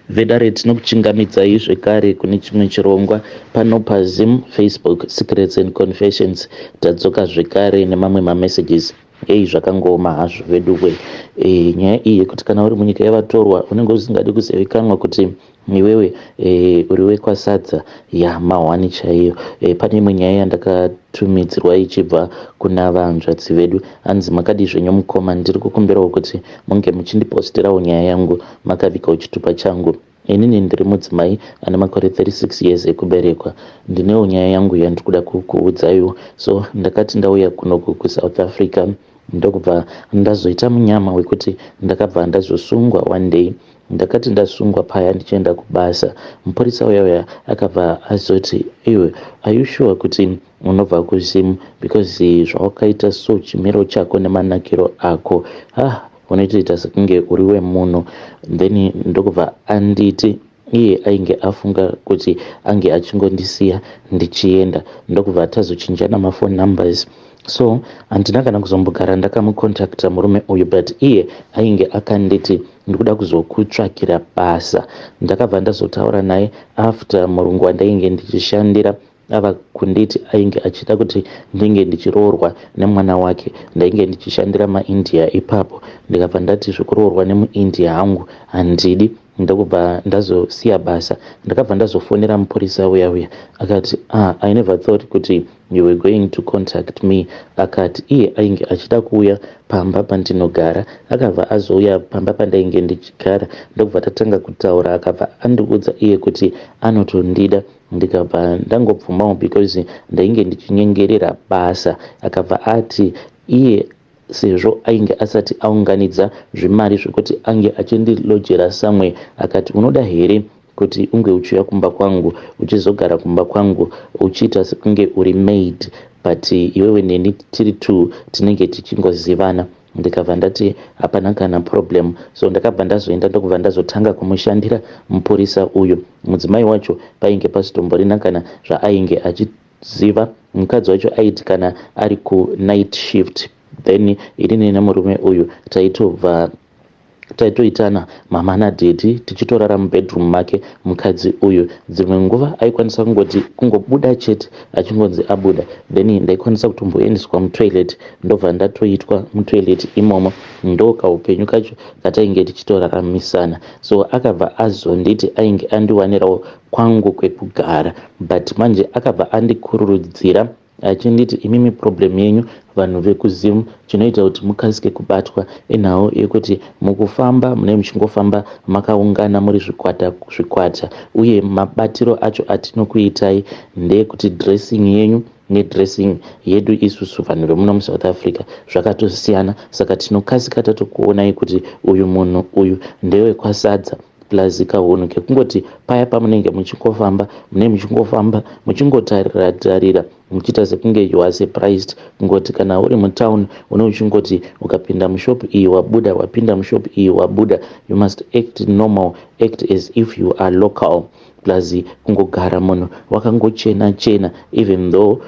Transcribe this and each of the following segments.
Vedare tinokuchingamidzai zvekare kune chimwe chirongwa pano paZim, Facebook, Secrets and Confessions. Tadzoka zvekare nemamwe mamessages zvakangoma hazvo veduwe. Nyaya iyi kuti kana uri munyika yavatorwa unenge usingadi kuzivikanwa kuti iwewe uri wekwasadza mahwani chaiyo. Pane imwe nyaya yandakatumidzirwa ichibva kuna vanzvadzi vedu, hanzi makadi zvenyu mukoma, ndiri kukumbirawo kuti munge muchindipostirawo nyaya yangu makavikawo chitupa changu. Inini ndiri mudzimai ane makore 36 years ekuberekwa. Ndinewo nyaya yangu yandiri kuda kukuudzaiwo, so ndakati ndauya kunoku kuSouth Africa ndokubva ndazoita munyama wekuti ndakabva ndazosungwa one day. Ndakati ndasungwa paya ndichienda kubasa, mupurisa uya akabva azoti, iwe are you sure kuti unobva kuZim, because zvawakaita so chimiro chako nemanakiro ako unotoita sekunge uri wemuno. Then ndokubva anditi iye ainge afunga kuti ange achingondisiya ndichienda, ndokubva tazochinjana mafone numbers. So handina kana kuzombogara ndakamukontakta murume uyu, but iye ainge akanditi ndikuda kuzokutsvakira basa. Ndakabva ndazotaura naye after murungu wandainge ndichishandira ava kunditi ainge achida kuti ndinge ndichiroorwa nemwana wake. Ndainge ndichishandira maIndia ipapo, ndikabva ndati zvekuroorwa nemuIndia hangu handidi, ndokubva ndazosiya basa. Ndakabva ndazofonera mupurisa uya akati I never thought kuti you were going to contact me. Akati iye ainge achida kuuya pamba pandinogara, akabva azouya pamba pandainge ndichigara, ndokubva tatanga kutaura. Akabva andiudza iye kuti anotondida, ndikabva ndangobvumawo because ndainge ndichinyengerera basa. Akabva ati iye sezvo ainge asati aunganidza zvimari zvekuti ange achindilojera samwe, akati unoda here kuti unge uchiuya kumba kwangu, uchizogara kumba kwangu uchiita sekunge uri maid, but iwewe neni tiri tu tinenge tichingozivana. Ndikabva ndati hapana kana problem. So ndakabva ndazoenda ndokubva ndazotanga kumushandira mupurisa uyu. Mudzimai wacho painge pasitomborina kana zvaainge achiziva. Mukadzi wacho aiti kana ari ku-night shift, then irini nemurume uyu taitoitana mama nadhedi tichitorara mubedroom make. Mukadzi uyu dzimwe nguva aikwanisa kungobuda chete achingonzi abuda, then ndaikwanisa kutomboendeswa mutoilet, ndobva ndatoitwa mutoilet imomo. Ndo kaupenyu kacho katainge tichitoraramisana. So akabva azonditi ainge andiwanirawo kwangu kwekugara, but manje akabva andikururudzira achinditi imimi problem yenyu vanhu vekuZim chinoita kuti mukasike kubatwa enhau yekuti mukufamba mune muchingofamba makaungana muri zvikwata, uye mabatiro acho atinokuitai ndeyekuti dressing yenyu nedressing yedu isusu vanhu vemuno muSouth Africa zvakatosiyana. Saka tinokasika tatokuonai kuti uyu munhu uyu ndewekwasadza plus kahunu kekungoti paya pamunenge muchingofamba muchingotarira muchiita sekunge you are surprised, kungoti kana uri mutown uchingoti ukapinda mushopu iyi wabuda, wapinda mushopu iyi wabuda. You must act normal, act as if you are local, plus kungogara munhu wakangochena chena, even though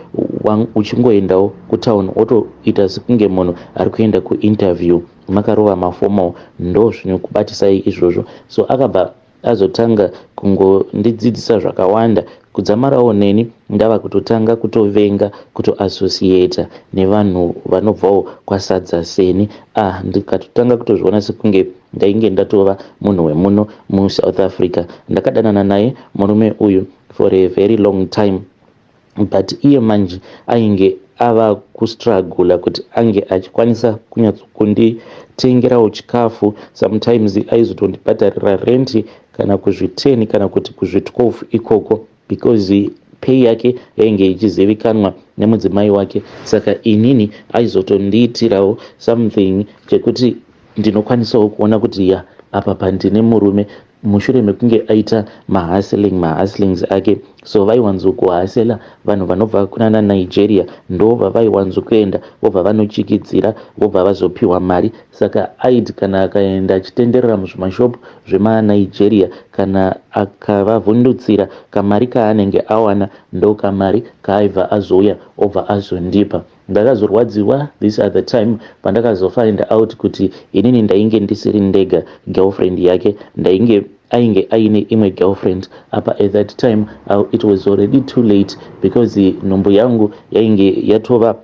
uchingoendawo kutown wotoita sekunge munhu ari kuenda kuinterview makarova mafomo. Ndo zvinokubatisai izvozvo. So akabva azotanga kungondidzidzisa zvakawanda, kudzamarawo neni ndava kutotanga kutovenga kutoassociata nevanhu vanobvawo kwasadza seni. Ndikatotanga kutozviona sekunge ndainge ndatova munhu wemuno muSouth Africa. Ndakadanana naye murume uyu for a very long time, but iye manje ainge ava kustrugula kuti ange achikwanisa kunyatsokunditengerawo chikafu. Sometimes aizotondibhadharira renti kana kuzvi10 kana kuti kuzvi12 ikoko, because pay yake yainge ichizivikanwa nemudzimai wake. Saka inini aizotondiitirawo something chekuti ndinokwanisawo kuona kuti apa pandine murume, mushure mekunge aita mahustlings ake. So vaiwanzokuhasela vanhu vanobva kunana Nigeria, ndo vavaiwanzokuenda vobva vanochikidzira vobva vazopiwa mari. Saka aiti kana akaenda achitenderera muzvimashopu zvemanigeria, kana akavavhundutsira kamari kaanenge awana, ndo kamari kaaibva azouya obva azondipa. Ndakazorwadziwa this at the time pandakazofind out kuti inini ndainge ndisiri ndega girlfriend yake, ndainge ainge aine imwe girlfriend apa at that time it was already too late because nhumbu yangu yainge yatova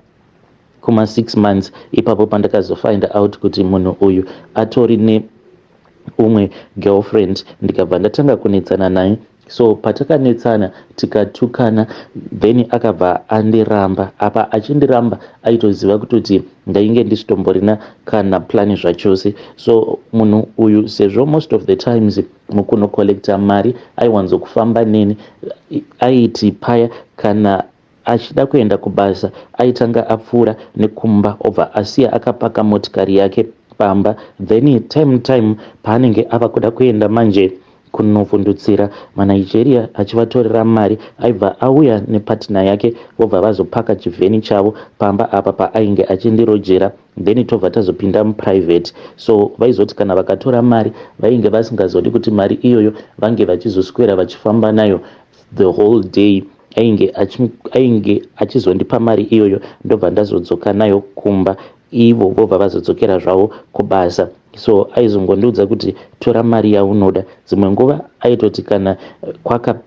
kuma 6 months ipapo pandakazofind out kuti munhu uyu atori neumwe girlfriend ndikabva ndatanga kunetsana naye. So patakanetsana tikatukana then akabva andiramba. Apa achindiramba aitoziva kutoti ndainge ndisitomborina kana plani zvachose. So munhu uyu sezvo most of the times mukunokolekta mari aiwanzokufamba neni, aiti paya kana achida kuenda kubasa aitanga apfuura nekumba obva asiya akapaka motikari yake pamba, then time paanenge ava kuda kuenda manje kunovhundutsira maNigeria achivatorera mari, aibva auya nepatna yake vobva vazopaka chivheni chavo pamba apa paainge achindirojera, then tobva tazopinda muprivate. So vaizoti kana vakatora mari vainge vasingazodi kuti mari iyoyo vange vachizoswera vachifamba nayo the whole day. Ainge achizondipa mari iyoyo ndobva ndazodzoka nayo kumba, ivo vobva vazodzokera zvavo kubasa. So aizongondiudza kuti tora mari yaunoda. Dzimwe nguva aitoti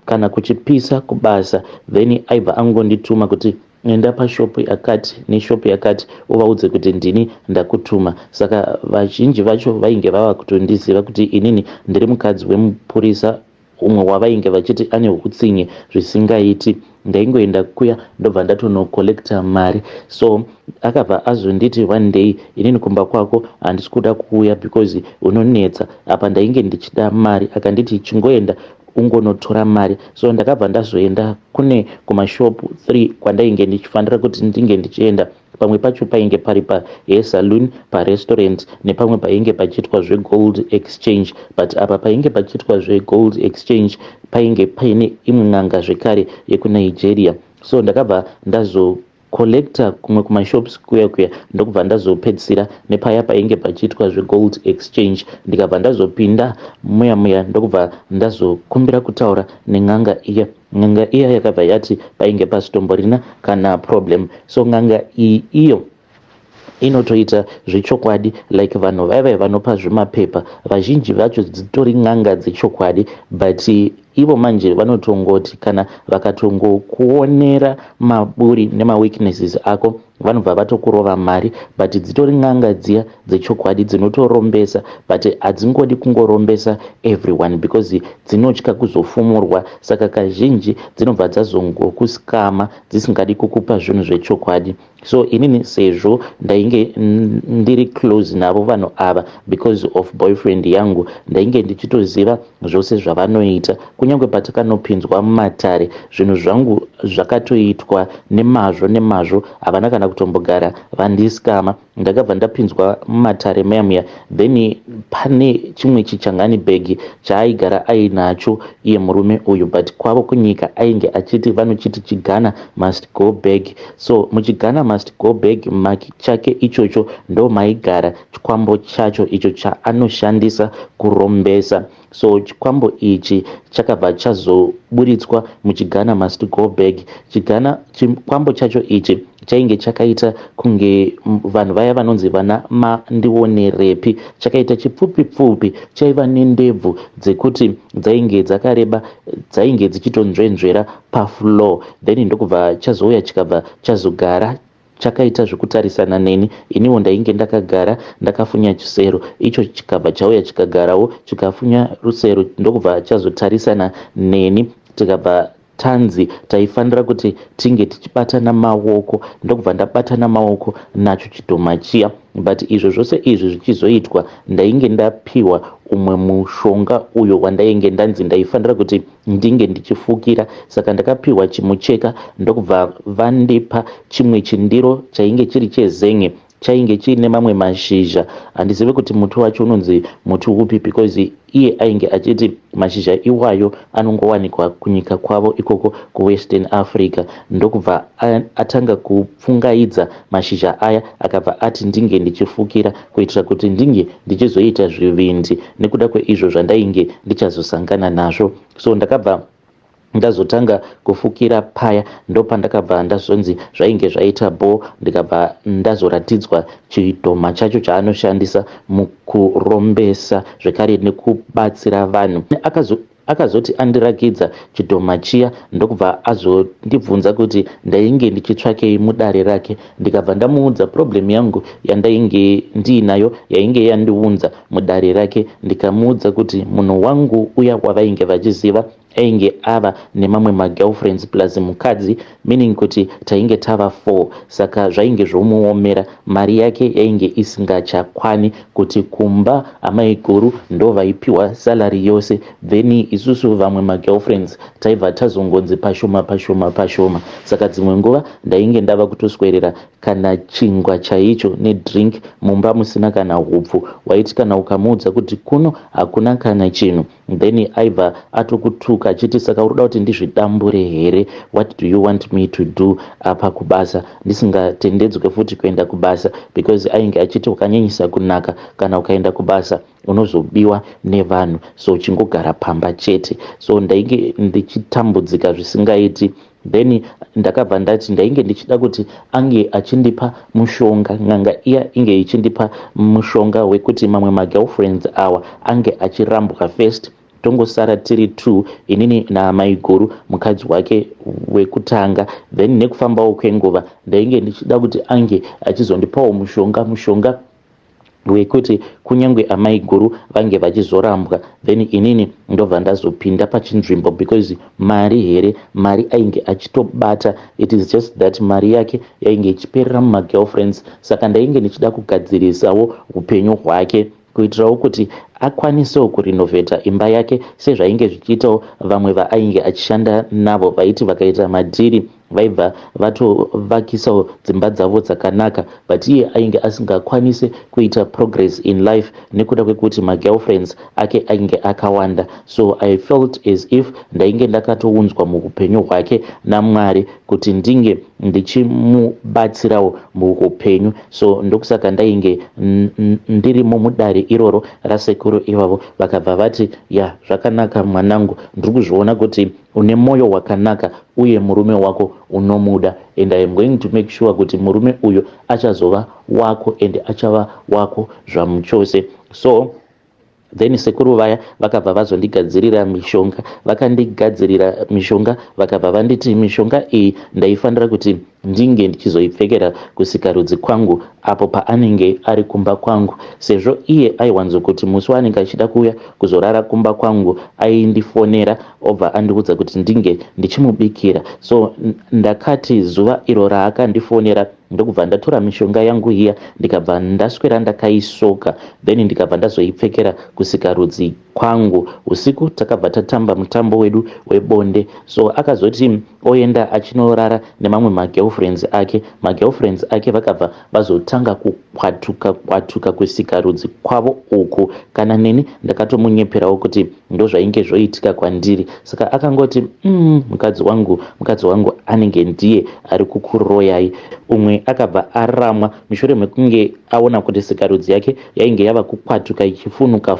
kana kuchipisa kubasa then aibva angondituma kuti enda pashopu yakati neshopu yakati uvaudze kuti ndini ndakutuma. Saka vazhinji vacho vainge vava kutondiziva kuti inini ndiri mukadzi wemupurisa, umwe wavainge vachiti ane hutsinye zvisingaiti. Ndaingoenda kuya ndobva ndatonokolekta mari. So akabva azonditi one day, inini kumba kwako handisi kuda kuuya because unonetsa. Apa ndainge ndichida mari, akanditi chingoenda ungonotora mari. So ndakabva ndazoenda kune kumashopu 3 kwandainge ndichifanira kuti ndinge ndichienda. Pamwe pacho painge pari pahair saloon, parestaurant, nepamwe painge pachiitwa zvegold exchange. But apa painge pachiitwa zvegold exchange painge paine imwe n'anga zvekare yekuNigeria. So ndakabva ndazokolekta kumwe kumashops kuya ndokubva ndazopedzisira nepaya painge pachiitwa zvegold exchange. Ndikabva ndazopinda muya ndokubva ndazokumbira kutaura nen'anga iya. N'anga iya yakabva yati painge pasitomborina kana problem. So n'anga iyo inotoita zvechokwadi like vanhu vaiva vanopa zvemapepa, vazhinji vacho dzitori n'anga dzechokwadi, but ivo manje vanotongoti kana vakatongokuonera maburi nemaweaknesses ako vanobva vatokurova mari, but dzitori n'anga dziya dzechokwadi dzinotorombesa, but hadzingodi kungorombesa everyone because dzinotya kuzofumurwa. Saka kazhinji dzinobva dzazongokuskama dzisingadi kukupa zvinhu zvechokwadi. So inini sezvo ndainge ndiri close navo vanhu ava because of boyfriend yangu, ndainge ndichitoziva zvose zvavanoita. Kunyange patakanopinzwa mumatare zvinhu zvangu zvakatoitwa nemazvo, havana kana kutombogara vandiskama. Ndakabva ndapinzwa mumatare memuya, then pane chimwe chichangani bhegi chaaigara ainacho iye murume uyu, but kwavo kunyika ainge achiti vanochiti chigana must go bag. So muchigana must go bag maki chake ichocho ndo maigara chikwambo chacho icho chaanoshandisa kurombesa. So chikwambo ichi chakabva chazoburitswa muchigana must go bag. Chikwambo chacho ichi chainge chakaita kunge vanhu vaya vanonzi vana mandionerepi, chakaita chipfupi chaiva nendebvu dzekuti dzainge dzakareba, dzainge dzichitonzvenzvera pafloor, then ndokubva chazouya chikabva chazogara chakaita zvekutarisana neni. Iniwo ndainge ndakagara ndakafunya chisero, icho chikabva chauya chikagarawo chikafunya rusero, ndokubva chazotarisana neni. Tikabva tanzi taifanira kuti tinge tichibatana maoko, ndokubva ndabatana maoko nacho chidhoma chiya. But izvo zvose izvi zvichizoitwa ndainge ndapiwa umwe mushonga uyo wandainge ndanzi ndaifanira kuti ndinge ndichifukira. Saka ndakapiwa chimucheka ndokubva vandipa chimwe chindiro chainge chiri chezen'e, chainge chiine mamwe mashizha. Handizivi kuti muti wacho unonzi muti upi because iye ainge achiti mashizha iwayo anongowanikwa kunyika kwavo ikoko kuwestern Africa. Ndokubva atanga kupfungaidza mashizha aya akabva ati ndinge ndichifukira kuitira kuti ndinge ndichizoita zvivindi nekuda kweizvo zvandainge ndichazosangana nazvo. So ndakabva ndazotanga kufukira paya ndopandakabva ndazonzi zvainge zvaita bo, ndikabva ndazoratidzwa chidhoma chacho chaanoshandisa mukurombesa zvekare nekubatsira vanhu. Akazoti andiragidza chidhoma chiya ndokubva azondibvunza kuti ndainge ndichitsvakei mudare rake. Ndikabva ndamuudza problem yangu yandainge ndiinayo yainge yandiunza mudare rake. Ndikamuudza kuti munhu wangu uya wavainge vachiziva ainge ava nemamwe magirlfriends plus mukadzi, meaning kuti tainge tava 4, saka zvainge zvomuomera. Mari yake yainge isingachakwani kuti kumba amai guru ndo vaipiwa salary yose, then isusu vamwe magirlfriends taibva tazongonzi pashoma. Saka dzimwe nguva ndainge ndava kutoswerera kana chingwa chaicho nedrink mumba musina kana hupfu. Waiti kana ukamuudza kuti kuno hakuna kana chinhu, then aibva atokutuka achiti saka uruda kuti ndizvidambure here, what do you want me to do apa kubasa, ndisingatendedzwe futi kuenda kubasa, because ainge achiti ukanyanyisa kunaka kana ukaenda kubasa unozobiwa nevanhu, so chingogara pamba chete. So ndainge ndichitambudzika zvisingaiti. Then ndakabva ndati ndainge ndichida kuti ange achindipa mushonga, n'anga iya inge ichindipa mushonga wekuti mamwe magirlfriends awa ange achirambwa first, tongosara tiri 2, inini naamai guru mukadzi wake wekutanga. Then nekufambawo kwenguva ndainge ndichida kuti ange achizondipawo mushonga wekuti kunyange amai guru vange vachizorambwa, then inini ndobva ndazopinda pachinzvimbo, because mari here, mari ainge achitobata. It is just that mari yake yainge ichiperera mumagirlfriends, saka ndainge ndichida kugadzirisawo upenyu hwake kuitirawo kuti akwanisewo kurinovheta imba yake sezvainge zvichiitawo vamwe vaainge achishanda navo vaiti vakaita madhiri vaibva vatovakisawo dzimba dzavo dzakanaka, but iye ainge asingakwanise kuita progress in life nekuda kwekuti magirlfriends ake ainge akawanda. So I felt as if ndainge ndakatounzwa muupenyu hwake naMwari kuti ndinge ndichimubatsirawo muupenyu. So ndokusaka ndainge ndirimo mudare iroro rasekuru ivavo. Vakabva vati ya, zvakanaka mwanangu, ndiri kuzviona kuti une mwoyo wakanaka uye murume wako unomuda, and I am going to make sure kuti murume uyo achazova wako and achava wako zvamuchose. So then sekuru vaya vakabva vazondigadzirira mishonga, vakandigadzirira mishonga, vakabva vanditi mishonga iyi ndaifanira kuti ndinge ndichizoipfekera kusikarudzi kwangu apo paanenge ari kumba kwangu, sezvo iye aiwanzo kuti musi waanenge achida kuuya kuzorara kumba kwangu aindifonera obva andiudza kuti ndinge ndichimubikira. So ndakati zuva iro raakandifonera ndokubva ndatora mishonga yangu iya ndikabva ndaswera ndakaisoka, then ndikabva ndazoipfekera kusikarudzi kwangu. Usiku takabva tatamba mutambo wedu webonde. So akazoti oenda achinorara nemamwe magirlfriends ake vakabva vazotanga kukwatuka kusikarudzi kwavo uku, kana neni ndakatomunyeperawo kuti ndo zvainge zvoitika kwandiri. Saka akangoti mukadzi wangu anenge ndiye ari kukuroyai. Umwe akabva aramwa mushure mekunge aona kuti sikarudzi yake yainge yava kukwatuka ichifunuka.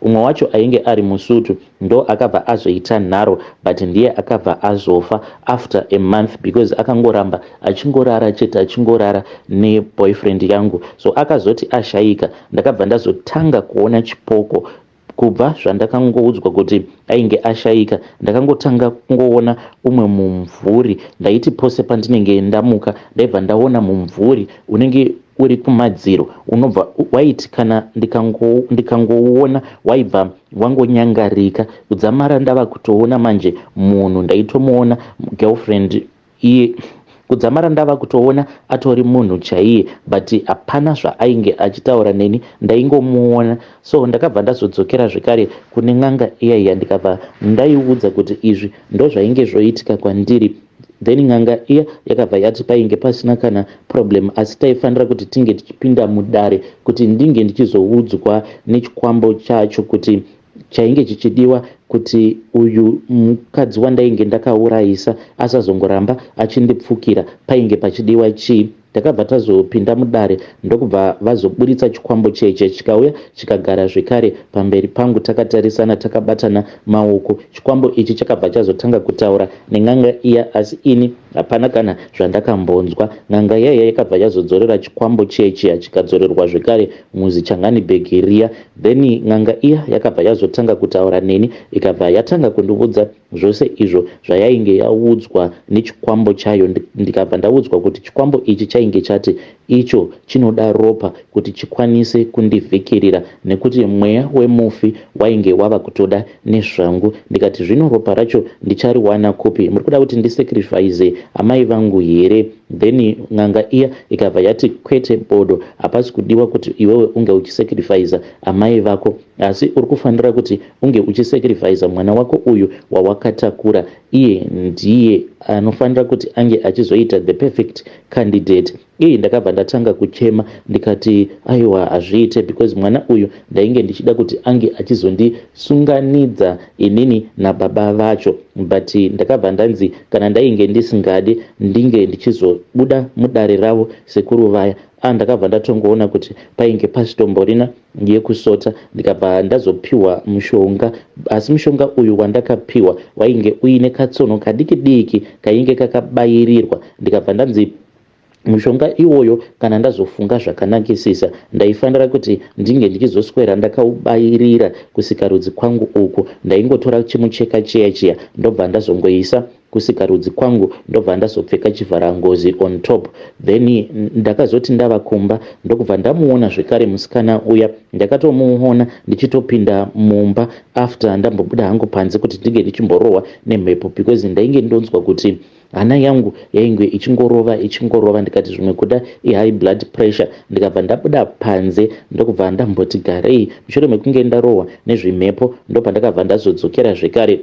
Umwe wacho ainge ari musutu ndo akabva azoita nharo, but ndiye akabva azofa after a month, because akangoramba achingorara neboyfriend yangu. So akazoti ashayika, ndakabva ndazotanga kuona chipoko. Kubva zvandakangoudzwa kuti ainge ashayika, ndakangotanga kungoona umwe mumvuri. Ndaiti pose pandinenge ndamuka ndaibva ndaona mumvuri unenge uri kumadziro, unobva waiti kana ndikangouona waibva wangonyangarika. Kudzamara ndava kutoona manje munhu, ndaitomuona girlfriend iye, kudzamara ndava kutoona atori munhu chaiye, but hapana zvaainge achitaura neni, ndaingomuona. So ndakabva ndazodzokera zvekare kune n'anga iyaiya ndikabva ndaiudza kuti izvi ndo zvainge zvoitika kwandiri. Then n'anga iya yakabva yati painge pasina kana problem, asi taifanira kuti tinge tichipinda mudare kuti ndinge ndichizoudzwa nechikwambo chacho kuti chainge chichidiwa kuti uyu mukadzi wandainge ndakaurayisa asazongoramba achindipfukira painge pachidiwa chii. takabva tazopinda mudare ndokubva vazoburitsa chikwambo cheche chikauya chikagara zvekare pamberi pangu takatarisana takabatana maoko. Chikwambo ichi chakabva chazotanga kutaura nen'anga iya, asi ini hapana kana zvandakambonzwa. N'anga yaiya yakabva yazodzorera chikwambo cheche chikadzorerwa zvekare muziChanganibheg riya. Then n'anga iya yakabva yazotanga kutaura neni, ikabva yatanga kundiudza zvose izvo zvayainge yaudzwa nechikwambo chayo. Ndikabva ndaudzwa kuti chikwambo ichi chainge chati icho chinoda ropa kuti chikwanise kundivhikirira, nekuti mweya wemufi wainge wava kutoda nezvangu. Ndikati zvino ropa racho ndichariwana kupi? Muri kuda kuti ndisacrifice amai vangu here? Then n'anga iya ikabva yati kwete bodo, hapasi kudiwa kuti iwewe unge uchisacrifice amai vako, asi uri kufanira kuti unge uchisacrifice mwana wako uyu wawakatakura. Iye ndiye anofanira kuti ange achizoita the perfect candidate. Ndakabva ndatanga kuchema ndikati aiwa hazviite, because mwana uyu ndainge ndichida kuti ange achizondisunganidza inini nababa vacho, but ndakabva ndanzi kana ndainge ndisingadi ndinge ndichizobuda mudare ravo sekuru vaya. Ndakabva ndatongoona kuti painge pasitomborina yekusota, ndikabva ndazopiwa mushonga, asi mushonga uyu wandakapiwa wainge uine katsono kadiki diki kainge kakabairirwa. Ndikabva ndanzi mushonga iwoyo kana ndazofunga zvakanakisisa ndaifanira kuti ndinge ndichizoswera ndakaubairira kusikarudzi kwangu uku. Ndaingotora chimucheka chiya ndobva ndazongoisa kusikarudzi kwangu, ndobva ndazopfeka chivharangozi on top. Then ndakazoti ndava kumba ndokubva ndamuona zvekare musikana uya. Ndakatomuona ndichitopinda mumba after ndambobuda hangu panze kuti ndinge ndichimborohwa nemhepo, because ndainge ndonzwa kuti hana yangu yainge ichingorova. Ndikati zvimwe kuda high blood pressure. Ndikabva ndabuda panze ndokubva ndamboti garei. Mushure mekunge ndarohwa nezvimhepo ndobva ndakabva ndazodzokera zvekare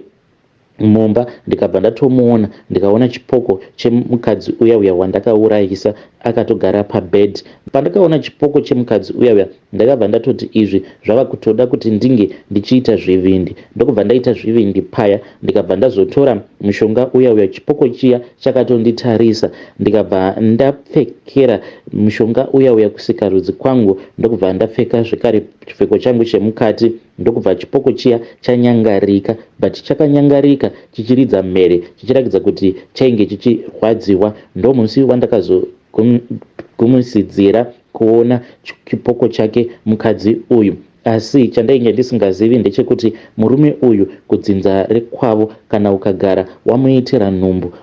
mumba. Ndikabva ndatomuona ndikaona chipoko chemukadzi uya wandakaurayisa akatogara pabed. Pandakaona chipoko chemukadzi uya ndakabva ndatoti izvi zvava kutoda kuti ndinge ndichiita zvivindi. Ndokubva ndaita zvivindi paya. Ndikabva ndazotora mushonga uya chipoko chiya chakatonditarisa. Ndikabva ndapfekera mushonga uya kusikarudzi kwangu, ndokubva ndapfeka zvekare chipfeko changu chemukati. Ndokubva chipoko chiya chanyangarika, but chakanyangarika chichiridza mhere chichiratidza kuti chainge chichirwadziwa. Ndomusi wandakazogumisidzira kuona chipoko chake mukadzi uyu. Asi chandainge ndisingazivi ndechekuti murume uyu kudzinza rekwavo kana ukagara wamuitira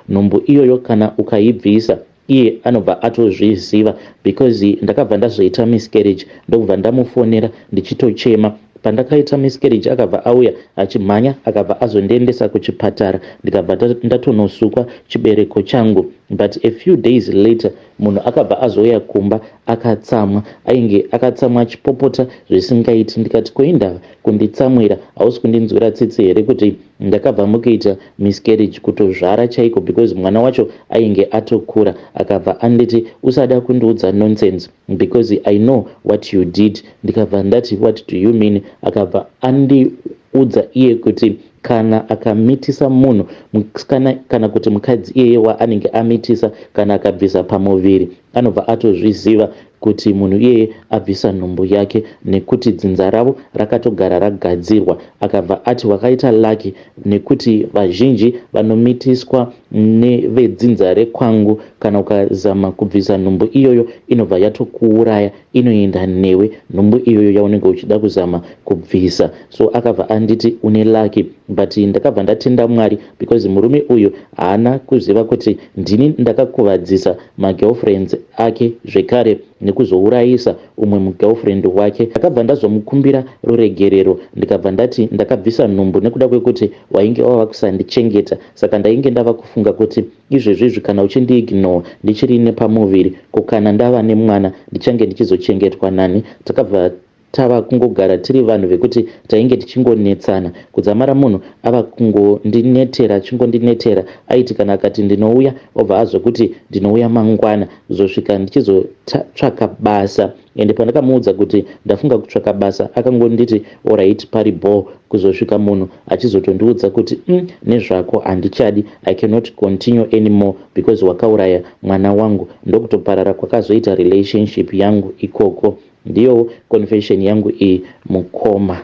nhumbu iyoyo kana ukaibvisa iye anobva atozviziva, because ndakabva ndazoita miscarriage ndokubva ndamufonera ndichitochema. Pandakaita miscarriage akabva auya achimhanya akabva azondiendesa kuchipatara. Ndikabva ndatonosukwa chibereko changu, but a few days later munhu akabva azouya kumba akatsamwa. Ainge akatsamwa achipopota zvisingaiti. Ndikati koindava kunditsamwira, hausi kundinzwira tsitsi here kuti ndakabva mukuita miscarriage kutozvara chaiko, because mwana wacho ainge atokura. Akabva anditi usada kundiudza nonsense because I know what you did. Ndikabva ndati what do you mean? Akabva andiudza iye kuti kana akamitisa munhu musikana kana kuti mukadzi iyeye waanenge amitisa kana akabvisa pamuviri, anobva atozviziva kuti munhu iyeye abvisa nhumbu yake, nekuti dzinza ravo rakatogara ragadzirwa. Akabva ati wakaita laki, nekuti vazhinji vanomitiswa nevedzinza rekwangu kana ukazama kubvisa nhumbu iyoyo inobva yatokuuraya, inoenda newe nhumbu iyoyo yaunenge uchida kuzama kubvisa. So akabva anditi une laki, but ndakabva ndatenda Mwari because murume uyu haana kuziva kuti ndini ndakakuvadzisa magirlfriends ake zvekare nekuzourayisa umwe mugirlfriend wake. Ndakabva ndazomukumbira ruregerero. Ndikabva ndati ndakabvisa nhumbu nekuda kwekuti wainge wava kusandichengeta, saka ndainge ndava kufunga kuti izvezvizvi kana uchindiignore ndichiri nepamuviri, kana ndava nemwana ndichange ndichizochengetwa nani. Takabva tava kungogara tiri vanhu vekuti tainge tichingonetsana. Kudzamara munhu ava kungondinetera achingondinetera aiti kana akati ndinouya obva azwa kuti ndinouya mangwana kuzosvika ndichizotsvaka basa. Ende pandakamuudza kuti ndafunga kutsvaka basa akangonditi alright paribo. Kuzosvika munhu achizotondiudza kuti nezvako handichadi, I cannot continue anymore because wakauraya mwana wangu. Ndokutoparara kwakazoita relationship yangu ikoko. Ndiyo confession yangu iyi mukoma.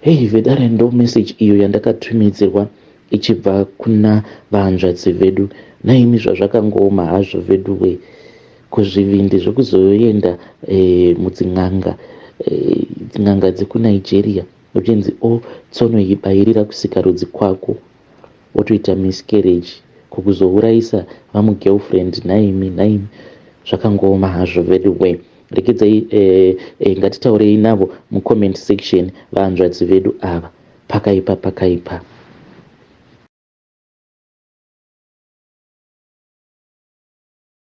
Hey vedare, ndo message iyo yandakatumidzirwa ichibva kuna vahanzvadzi vedu. Naimi zvazvakangooma hazvo vedu we, kuzvivindi zvekuzoenda mudzin'anga dzin'anga dzekunigeria uchinzi tsonoibayirira kusikarudzi kwako wotoita miscarriage, kukuzourayisa vamugirlfriend. Naimi zvakangooma hazvo vedu we. Rekedzai ngatitaurei navo mucomment section vahanzvadzi vedu ava. Pakaipa.